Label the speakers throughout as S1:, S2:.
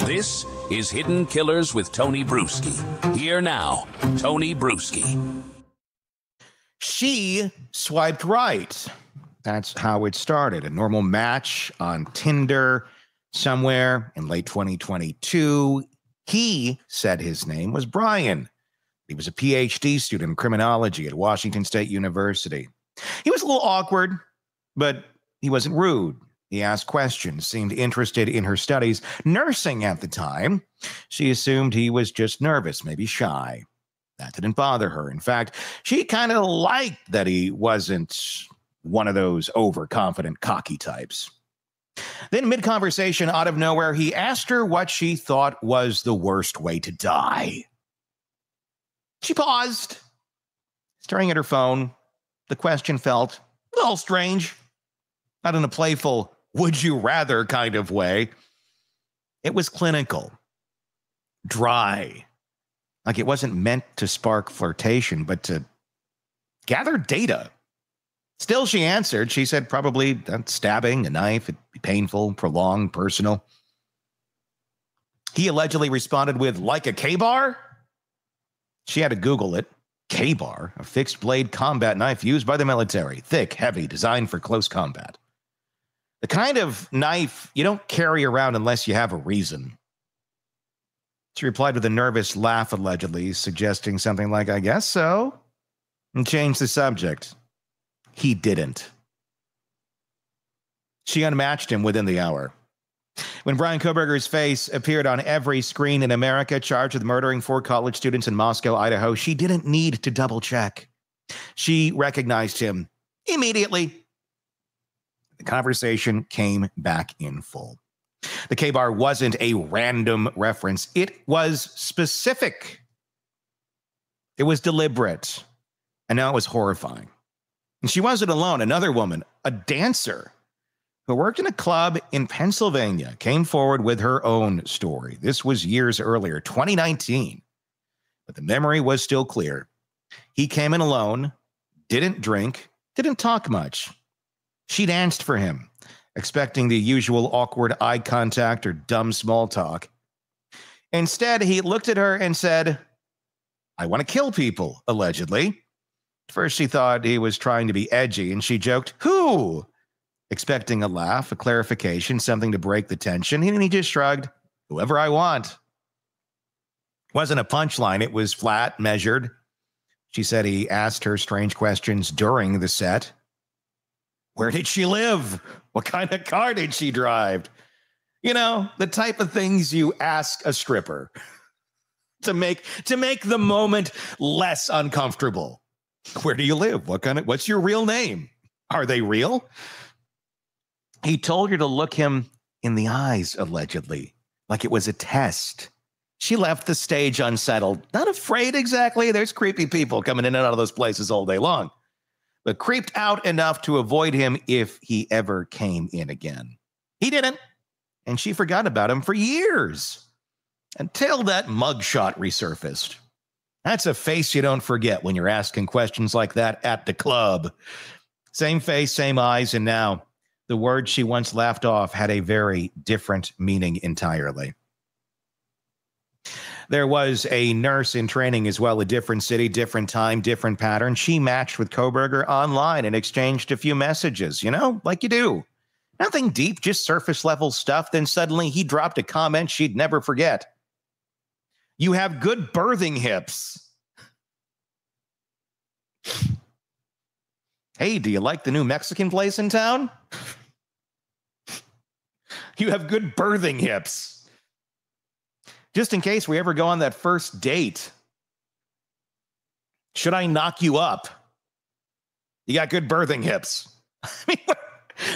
S1: This is Hidden Killers with Tony Bruschi. Here now, Tony Bruschi.
S2: She swiped right. That's how it started. A normal match on Tinder somewhere in late 2022. He said his name was Bryan. He was a PhD student in criminology at Washington State University. He was a little awkward, but he wasn't rude. He asked questions, seemed interested in her studies. Nursing at the time, she assumed he was just nervous, maybe shy. That didn't bother her. In fact, she kind of liked that he wasn't one of those overconfident, cocky types. Then mid-conversation, out of nowhere, he asked her what she thought was the worst way to die. She paused, staring at her phone. The question felt a little strange, not in a playful, would you rather kind of way. It was clinical, dry, like it wasn't meant to spark flirtation, but to gather data. Still, she answered. She said probably stabbing, a knife, it'd be painful, prolonged, personal. He allegedly responded with, like a K-bar? She had to Google it. K-bar, a fixed-blade combat knife used by the military. Thick, heavy, designed for close combat. The kind of knife you don't carry around unless you have a reason. She replied with a nervous laugh, allegedly, suggesting something like, I guess so, and changed the subject. He didn't. She unmatched him within the hour. When Bryan Kohberger's face appeared on every screen in America, charged with murdering 4 college students in Moscow, Idaho, she didn't need to double-check. She recognized him immediately. The conversation came back in full. The K-bar wasn't a random reference. It was specific. It was deliberate. And now it was horrifying. And she wasn't alone. Another woman, a dancer, who worked in a club in Pennsylvania, came forward with her own story. This was years earlier, 2019. But the memory was still clear. He came in alone, didn't drink, didn't talk much. She danced for him, expecting the usual awkward eye contact or dumb small talk. Instead, he looked at her and said, I want to kill people, allegedly. First, she thought he was trying to be edgy, and she joked, who? Expecting a laugh, a clarification, something to break the tension. And he just shrugged, whoever I want. Wasn't a punchline. It was flat, measured. She said he asked her strange questions during the set. Where did she live? What kind of car did she drive? You know, the type of things you ask a stripper to make the moment less uncomfortable. Where do you live? What's your real name? Are they real? He told her to look him in the eyes, allegedly, like it was a test. She left the stage unsettled, not afraid exactly. There's creepy people coming in and out of those places all day long, but creeped out enough to avoid him if he ever came in again. He didn't, and she forgot about him for years until that mugshot resurfaced. That's a face you don't forget when you're asking questions like that at the club. Same face, same eyes, and now the word she once laughed off had a very different meaning entirely. There was a nurse in training as well, a different city, different time, different pattern. She matched with Kohberger online and exchanged a few messages, like you do. Nothing deep, just surface level stuff. Then suddenly he dropped a comment she'd never forget. You have good birthing hips. Hey, do you like the new Mexican place in town? You have good birthing hips. Just in case we ever go on that first date. Should I knock you up? You got good birthing hips. I mean,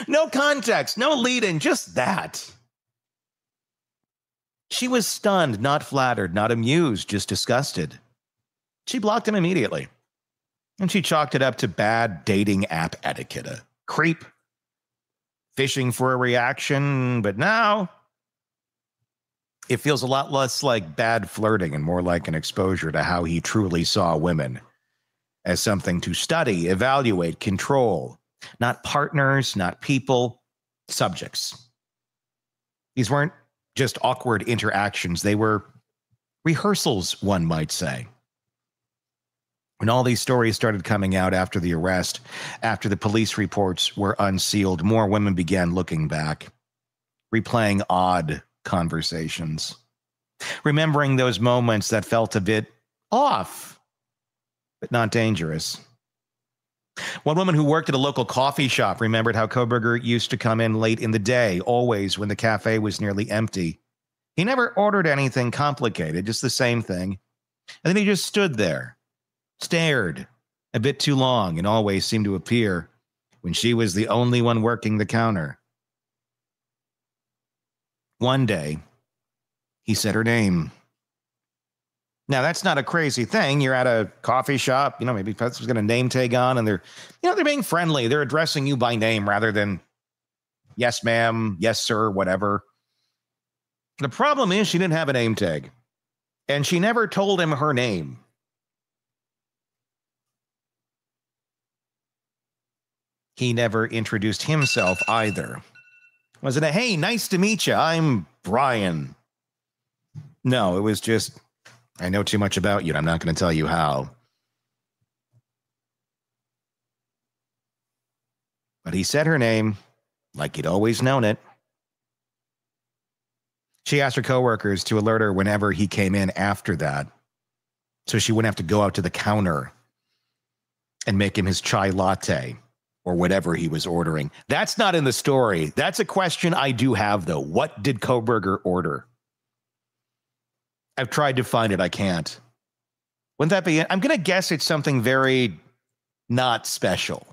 S2: no context, no lead-in, just that. She was stunned, not flattered, not amused, just disgusted. She blocked him immediately. And she chalked it up to bad dating app etiquette. A creep. Fishing for a reaction. But now it feels a lot less like bad flirting and more like an exposure to how he truly saw women. As something to study, evaluate, control. Not partners, not people, subjects. These weren't just awkward interactions. They were rehearsals, one might say. When all these stories started coming out after the arrest, after the police reports were unsealed, more women began looking back, replaying odd conversations, remembering those moments that felt a bit off, but not dangerous. One woman who worked at a local coffee shop remembered how Kohberger used to come in late in the day, always when the cafe was nearly empty. He never ordered anything complicated, just the same thing. And then he just stood there, stared a bit too long, and always seemed to appear when she was the only one working the counter. One day, he said her name. Now, that's not a crazy thing. You're at a coffee shop, maybe there's got a name tag on, and they're being friendly. They're addressing you by name rather than yes, ma'am, yes, sir, whatever. The problem is she didn't have a name tag, and she never told him her name. He never introduced himself either. Wasn't it, hey, nice to meet you, I'm Bryan? No, it was just, I know too much about you, and I'm not going to tell you how. But he said her name like he'd always known it. She asked her coworkers to alert her whenever he came in after that, so she wouldn't have to go out to the counter and make him his chai latte or whatever he was ordering. That's not in the story. That's a question I do have, though. What did Kohberger order? I've tried to find it. I can't. Wouldn't that be it? I'm going to guess it's something very not special.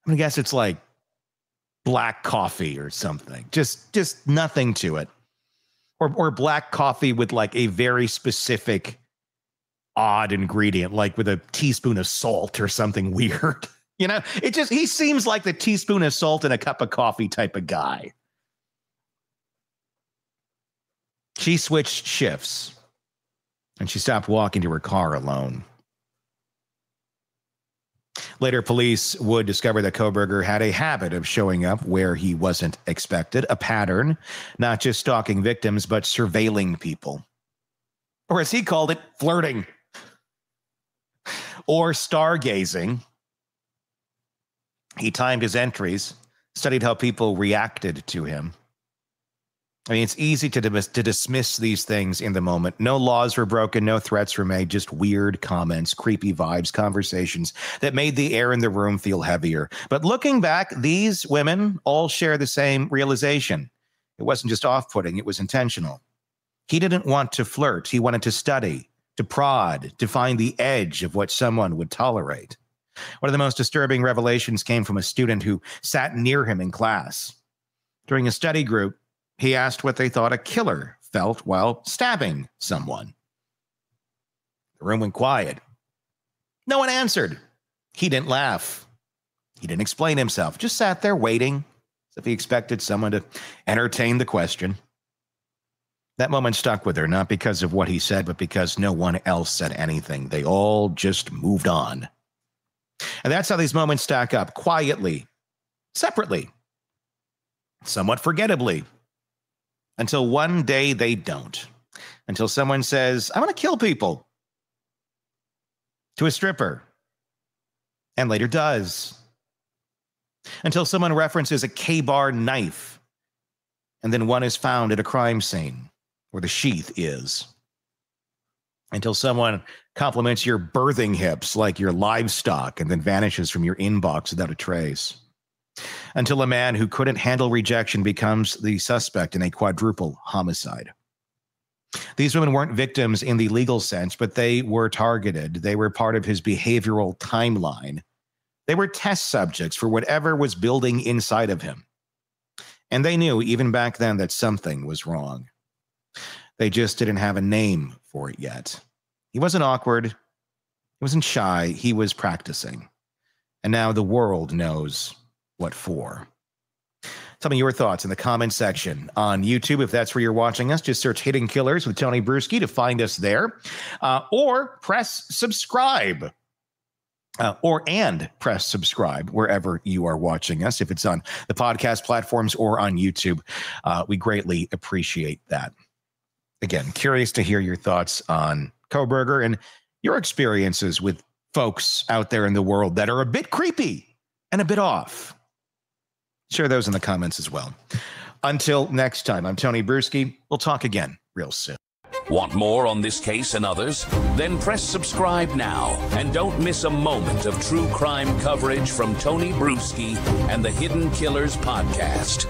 S2: I'm going to guess it's like black coffee or something. Just nothing to it. Or black coffee with like a very specific odd ingredient, like with a teaspoon of salt or something weird. He seems like the teaspoon of salt in a cup of coffee type of guy. She switched shifts, and she stopped walking to her car alone. Later, police would discover that Kohberger had a habit of showing up where he wasn't expected, a pattern, not just stalking victims, but surveilling people. Or as he called it, flirting. Or stargazing. He timed his entries, studied how people reacted to him. I mean, it's easy to dismiss these things in the moment. No laws were broken, no threats were made, just weird comments, creepy vibes, conversations that made the air in the room feel heavier. But looking back, these women all share the same realization. It wasn't just off-putting, it was intentional. He didn't want to flirt. He wanted to study, to prod, to find the edge of what someone would tolerate. One of the most disturbing revelations came from a student who sat near him in class. During a study group, he asked what they thought a killer felt while stabbing someone. The room went quiet. No one answered. He didn't laugh. He didn't explain himself, just sat there waiting, as if he expected someone to entertain the question. That moment stuck with her, not because of what he said, but because no one else said anything. They all just moved on. And that's how these moments stack up, quietly, separately, somewhat forgettably. Until one day they don't. Until someone says, I want to kill people. To a stripper. And later does. Until someone references a K-bar knife. And then one is found at a crime scene where the sheath is. Until someone compliments your birthing hips like your livestock and then vanishes from your inbox without a trace. Until a man who couldn't handle rejection becomes the suspect in a quadruple homicide. These women weren't victims in the legal sense, but they were targeted. They were part of his behavioral timeline. They were test subjects for whatever was building inside of him. And they knew even back then that something was wrong. They just didn't have a name for it yet. He wasn't awkward. He wasn't shy. He was practicing. And now the world knows what for. Tell me your thoughts in the comment section on YouTube. If that's where you're watching us, just search Hidden Killers with Tony Bruschi to find us there. Or press subscribe. and press subscribe wherever you are watching us, if it's on the podcast platforms or on YouTube. We greatly appreciate that. Again, curious to hear your thoughts on Kohberger and your experiences with folks out there in the world that are a bit creepy and a bit off. Share those in the comments as well. Until next time, I'm Tony Bruschi. We'll talk again real soon.
S1: Want more on this case and others? Then press subscribe now and don't miss a moment of true crime coverage from Tony Bruschi and the Hidden Killers podcast.